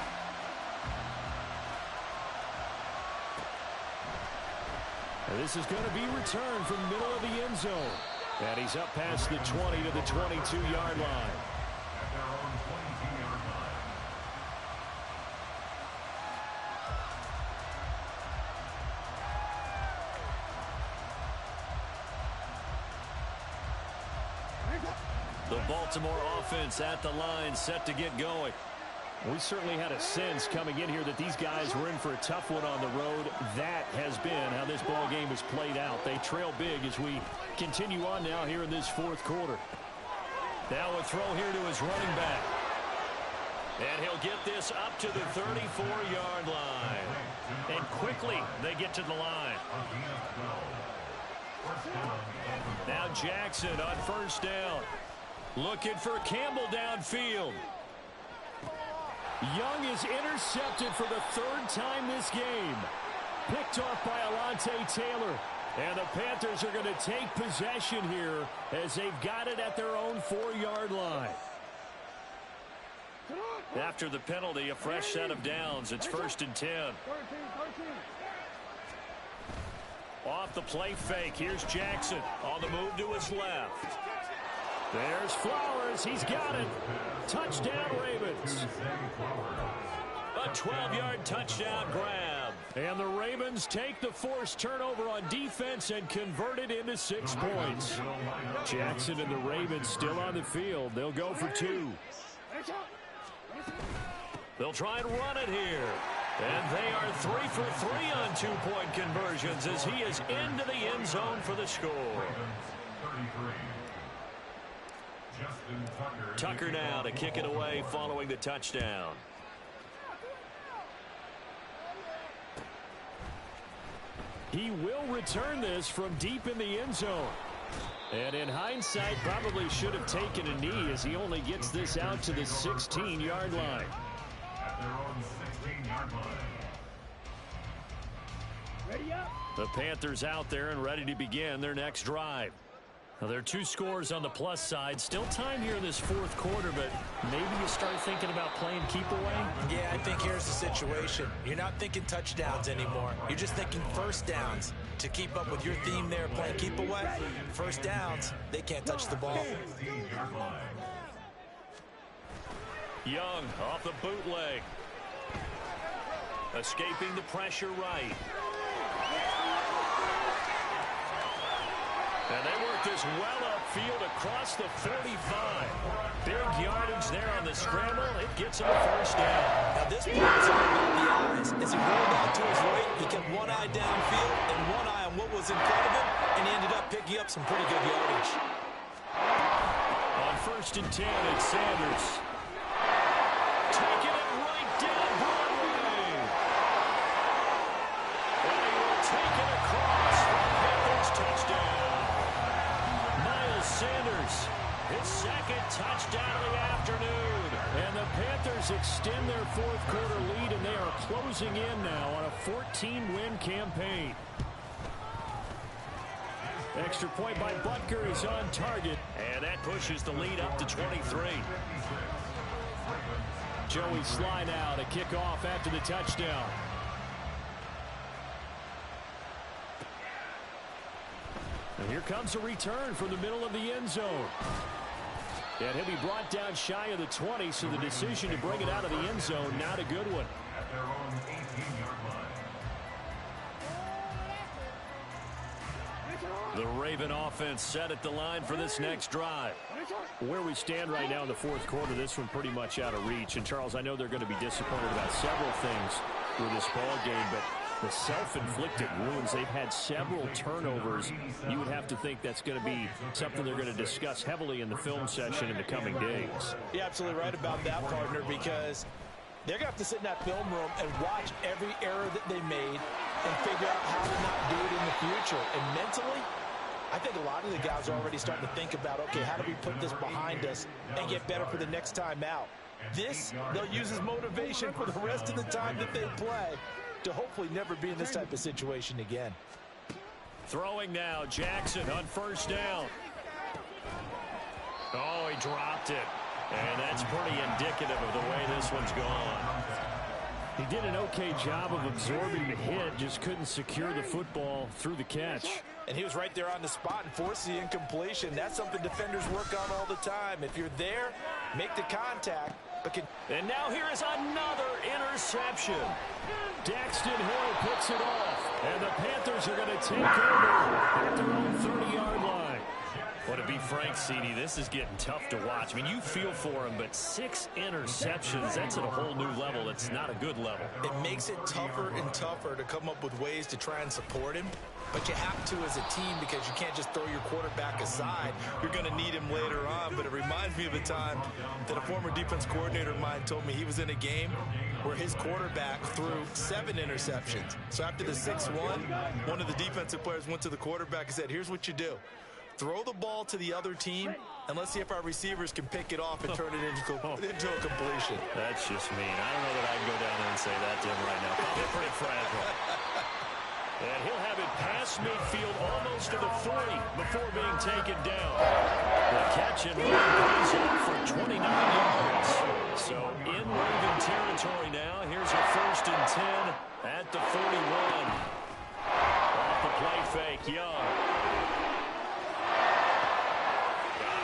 And this is going to be returned from the middle of the end zone. And he's up past the 20 to the 22-yard line. The Baltimore offense at the line, set to get going. We certainly had a sense coming in here that these guys were in for a tough one on the road. That has been how this ball game has played out. They trail big as we continue on now here in this fourth quarter. Now a throw here to his running back. And he'll get this up to the 34-yard line. And quickly they get to the line. Now Jackson on first down. Looking for Campbell downfield. Young is intercepted for the third time this game. Picked off by Alontae Taylor. And the Panthers are going to take possession here as they've got it at their own 4-yard line. After the penalty, a fresh set of downs. It's 1st and 10. Off the play fake. Here's Jackson on the move to his left. There's Flowers. He's got it. Touchdown, Ravens. A 12-yard touchdown grab. And the Ravens take the forced turnover on defense and convert it into 6 points. Jackson and the Ravens still on the field. They'll go for 2. They'll try and run it here. And they are 3 for 3 on 2-point conversions as he is into the end zone for the score. Tucker now to kick it away following the touchdown. He will return this from deep in the end zone. And in hindsight, probably should have taken a knee as he only gets this out to the 16-yard line. At their own 16-yard line. Ready up. The Panthers out there and ready to begin their next drive. Now, there are 2 scores on the plus side. Still time here in this 4th quarter, but maybe you start thinking about playing keep away? Yeah, I think here's the situation. You're not thinking touchdowns anymore. You're just thinking first downs. To keep up with your theme there, playing keep away, first downs, they can't touch the ball. Young off the bootleg. Escaping the pressure right. And they work this well upfield across the 45. Big yardage there on the scramble. It gets him a first down. Now this play was all about the eyes. As he rolled out to his right, he kept one eye downfield and one eye on what was in front of him, and he ended up picking up some pretty good yardage. On 1st and 10, it's Sanders. Taking it right down Broadway. And he will take it across for the Panthers touchdown. Sanders, his 2nd touchdown of the afternoon. And the Panthers extend their 4th quarter lead, and they are closing in now on a 14-win campaign. Extra point by Butker is on target, and that pushes the lead up to 23. Joey Sly now to kick off after the touchdown. And here comes a return from the middle of the end zone. And he'll be brought down shy of the 20, so the decision to bring it out of the end zone, not a good one. At their own 18-yard line. The Raven offense set at the line for this next drive. Where we stand right now in the 4th quarter, this one pretty much out of reach. And, Charles, I know they're going to be disappointed about several things with this ball game, but the self-inflicted wounds, they've had several turnovers. You would have to think that's going to be something they're going to discuss heavily in the film session in the coming days. You're absolutely right about that, partner, because they're going to have to sit in that film room and watch every error that they made and figure out how to not do it in the future. And mentally, I think a lot of the guys are already starting to think about, okay, how do we put this behind us and get better for the next time out? This, they'll use as motivation for the rest of the time that they play to hopefully never be in this type of situation again. Throwing now, Jackson on 1st down. Oh, he dropped it. And that's pretty indicative of the way this one's gone. He did an okay job of absorbing the hit, just couldn't secure the football through the catch. And he was right there on the spot and forced the incompletion. That's something defenders work on all the time. If you're there, make the contact. And now here is another interception. Daxton Hill picks it off. And the Panthers are going to take over at their own 30-yard line. Well, to be frank, CD, this is getting tough to watch. I mean, you feel for him, but 6 interceptions, that's at a whole new level. It's not a good level. It makes it tougher and tougher to come up with ways to try and support him. But you have to as a team because you can't just throw your quarterback aside. You're going to need him later on. But it reminds me of a time that a former defense coordinator of mine told me he was in a game where his quarterback threw 7 interceptions. So after the 6-1, one of the defensive players went to the quarterback and said, here's what you do. Throw the ball to the other team, and let's see if our receivers can pick it off and turn it into a completion. That's just mean. I don't know that I'd go down there and say that to him right now. Probably pretty fragile. And he'll have it past midfield almost to the 40 before being taken down. The catch and run pays off for 29 yards. So in Raven territory now. Here's a 1st and 10 at the 41. Off the play fake, Young.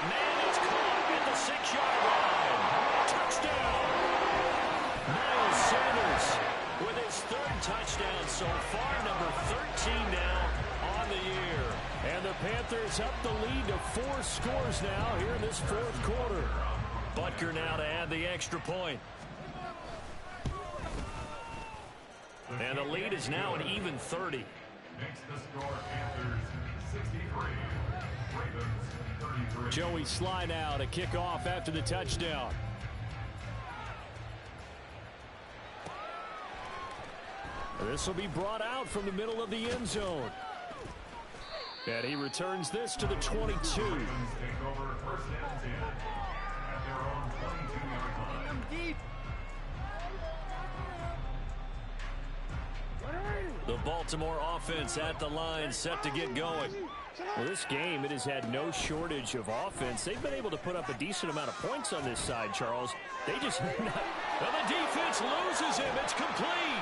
Man is caught at the 6-yard line. Touchdown. Miles Sanders with his 3rd touchdown so far, number 13 now on the year. And the Panthers up the lead to 4 scores now here in this 4th quarter. Butker now to add the extra point. And the lead is now an even 30. Makes the score Panthers 63, Ravens 33. Joey Sly now to kick off after the touchdown. This will be brought out from the middle of the end zone. And he returns this to the 22. Ravens take over 1st and 10 at their own 22-yard line. The Baltimore offense at the line, set to get going. Well, this game, it has had no shortage of offense. They've been able to put up a decent amount of points on this side, Charles. They just not... Well, the defense loses him. It's complete.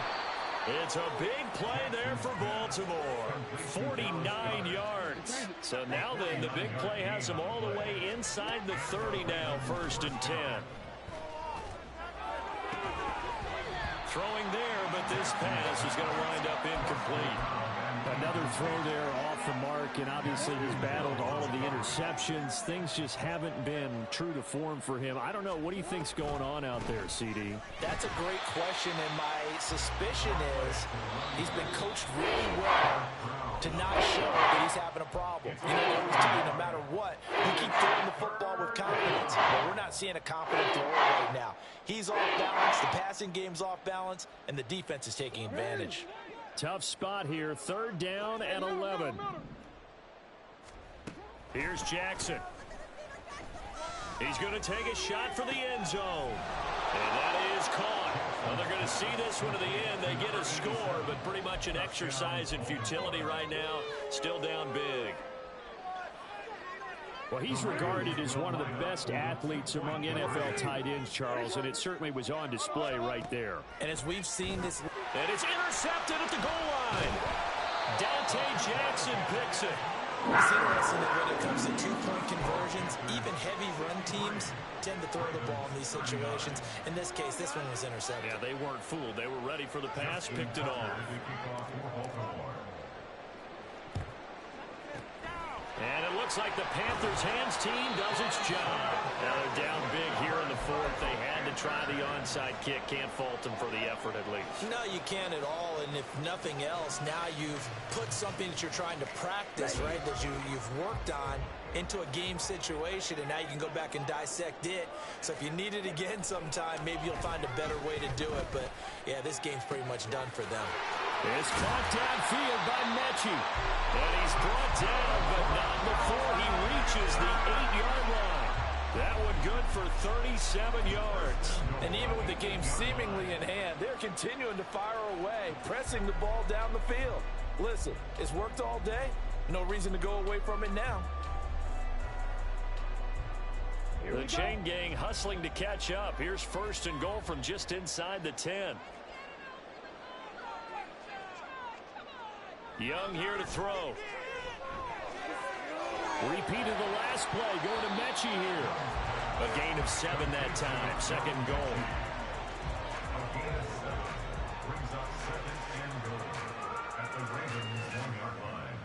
It's a big play there for Baltimore. 49 yards. So now then, the big play has them all the way inside the 30 now, 1st and 10. Throwing there, but this pass is going to wind up incomplete. Another throw there off the mark, and obviously he's battled all of the interceptions. Things just haven't been true to form for him. I don't know. What do you think's going on out there, CD? That's a great question, and my suspicion is he's been coached really well to not show that he's having a problem. You know, they always tell you no matter what, you keep throwing the football with confidence. But we're not seeing a confident thrower right now. He's off balance, the passing game's off balance, and the defense is taking advantage. Tough spot here, 3rd down and 11. Here's Jackson. He's going to take a shot for the end zone. And that is caught. Well, they're going to see this one to the end. They get a score, but pretty much an exercise in futility right now. Still down big. Well, he's regarded as one of the best athletes among NFL tight ends, Charles, and it certainly was on display right there. And as we've seen this... And it's intercepted at the goal line. Dante Jackson picks it. It's interesting that when it comes to 2-point conversions, even heavy run teams tend to throw the ball in these situations. In this case, this one was intercepted. Yeah, they weren't fooled. They were ready for the pass, picked it off. And it looks like the Panthers' hands team does its job. Now they're down big here in the 4th. They had to try the onside kick. Can't fault them for the effort at least. No, you can't at all. And if nothing else, now you've put something that you're trying to practice, right, that you've worked on into a game situation, and now you can go back and dissect it. So if you need it again sometime, maybe you'll find a better way to do it. But, yeah, this game's pretty much done for them. It's caught downfield by Mechie. And he's brought down, but not before he reaches the 8-yard line. That one good for 37 yards. And even with the game seemingly in hand, they're continuing to fire away, pressing the ball down the field. Listen, it's worked all day. No reason to go away from it now. The chain gang hustling to catch up. Here's 1st and goal from just inside the 10. Young here to throw. Repeat of the last play, going to Mechie here. A gain of 7 that time, 2nd and goal. A gain of 7 brings up 2nd and goal at the Ravens 1-yard line.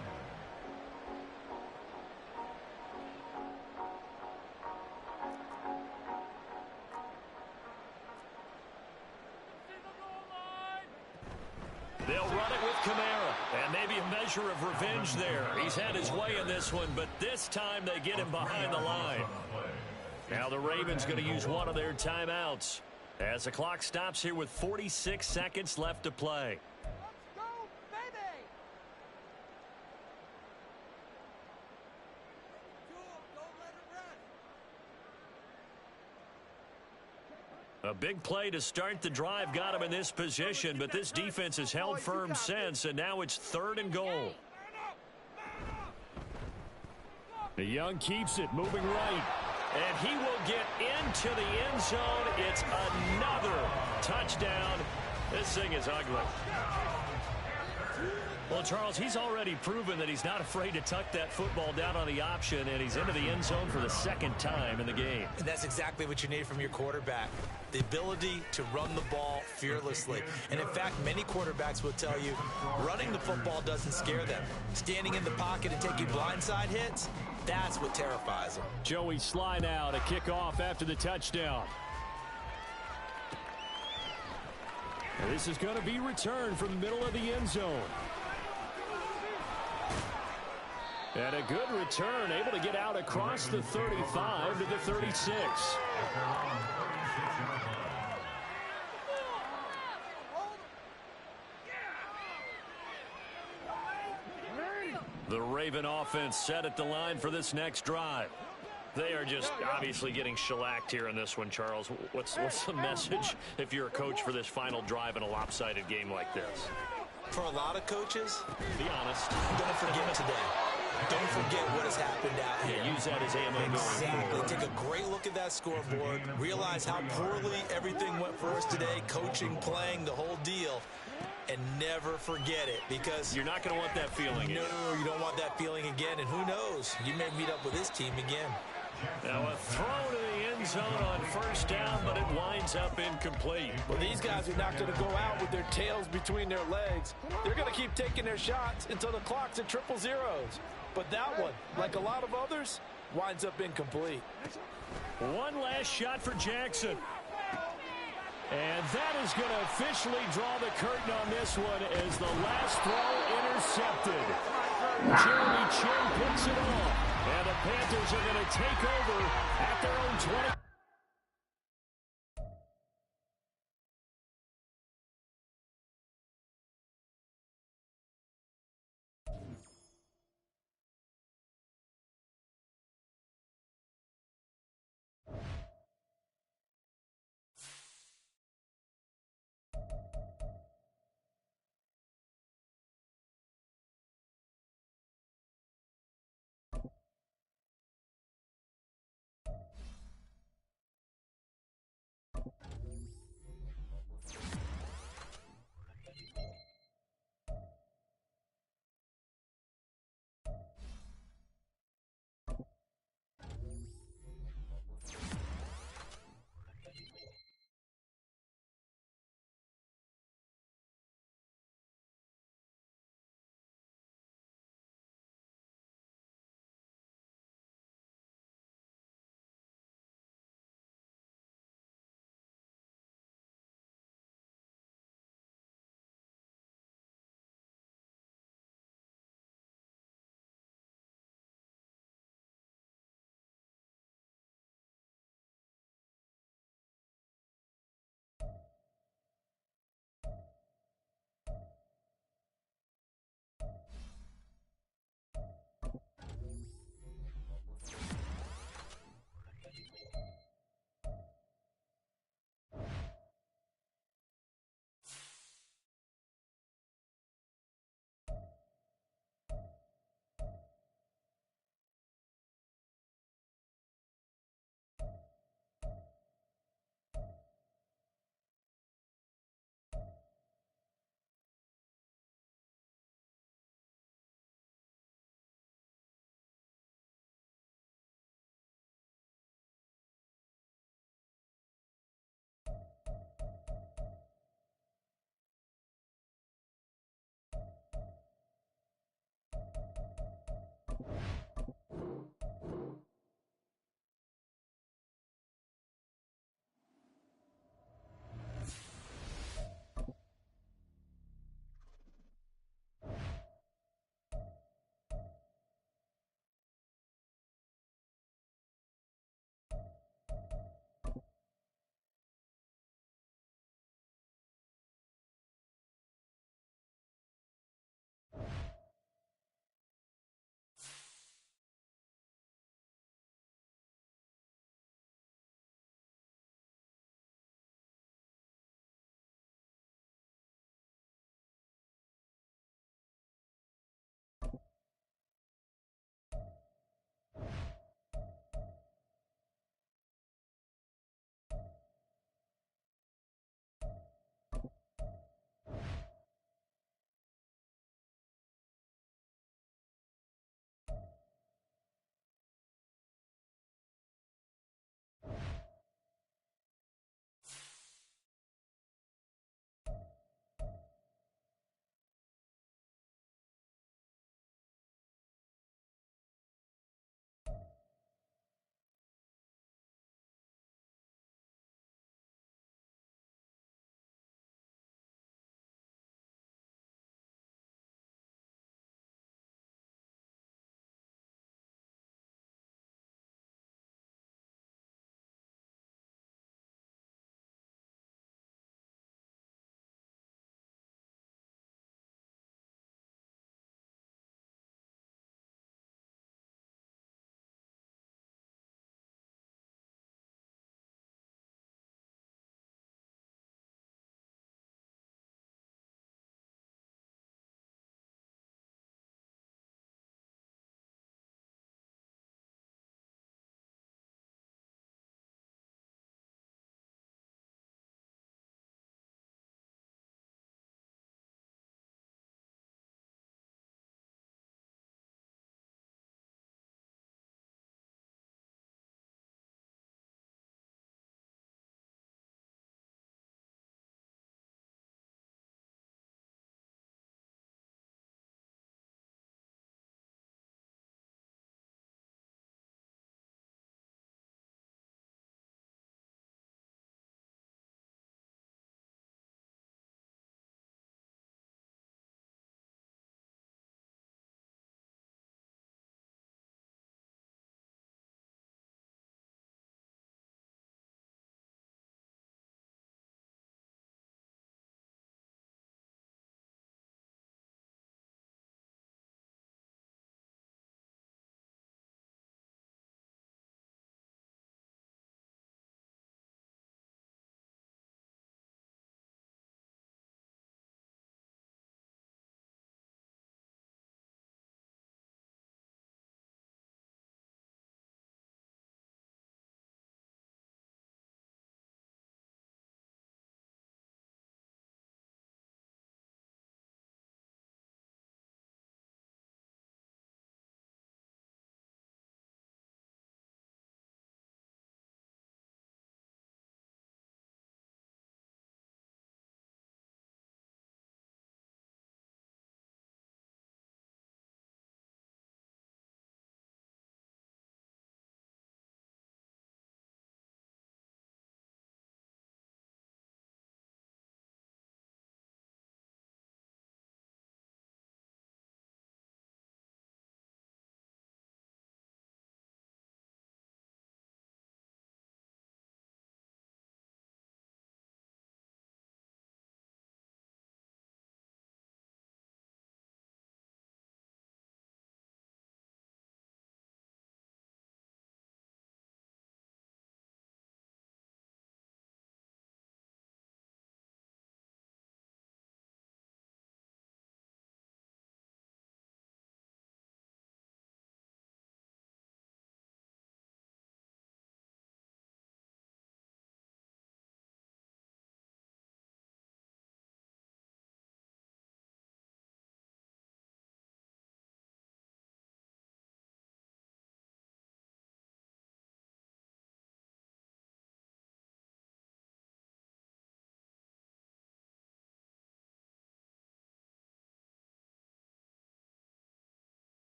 run it with Kamara. And maybe a measure of revenge there. He's had his way in this one, but this time they get him behind the line. Now the Ravens going to use one of their timeouts as the clock stops here with 46 seconds left to play. Go, baby! Don't let it rest. A big play to start the drive got him in this position, but this defense has held firm since, and now it's 3rd and goal. The Young keeps it, moving right. And he will get into the end zone. It's another touchdown. This thing is ugly. Well, Charles, he's already proven that he's not afraid to tuck that football down on the option, and he's into the end zone for the 2nd time in the game. And that's exactly what you need from your quarterback. The ability to run the ball fearlessly. And in fact, many quarterbacks will tell you running the football doesn't scare them. Standing in the pocket and taking blindside hits, that's what terrifies them. Joey Sly now to kick off after the touchdown. And this is going to be returned from the middle of the end zone. And a good return, able to get out across the 35 to the 36. The Raven offense set at the line for this next drive. They are just obviously getting shellacked here in this one, Charles. What's the message if you're a coach for this final drive in a lopsided game like this? For a lot of coaches, Be honest. don't forget today. Don't forget what has happened out here. Yeah, use that as ammo going Exactly. forward. Take a great look at that scoreboard. Realize how poorly everything went for us today. Coaching, playing, the whole deal. And never forget it, because You're not going to want that feeling. no, you don't want that feeling again. And who knows? You may meet up with this team again. Now a throw to the end zone on 1st down, but it winds up incomplete. Well, these guys are not going to go out with their tails between their legs. They're going to keep taking their shots until the clock's at 000. But that one, like a lot of others, winds up incomplete. One last shot for Jackson. And that is going to officially draw the curtain on this one as the last throw intercepted. Jeremy Chin picks it off. And the Panthers are going to take over at their own 20.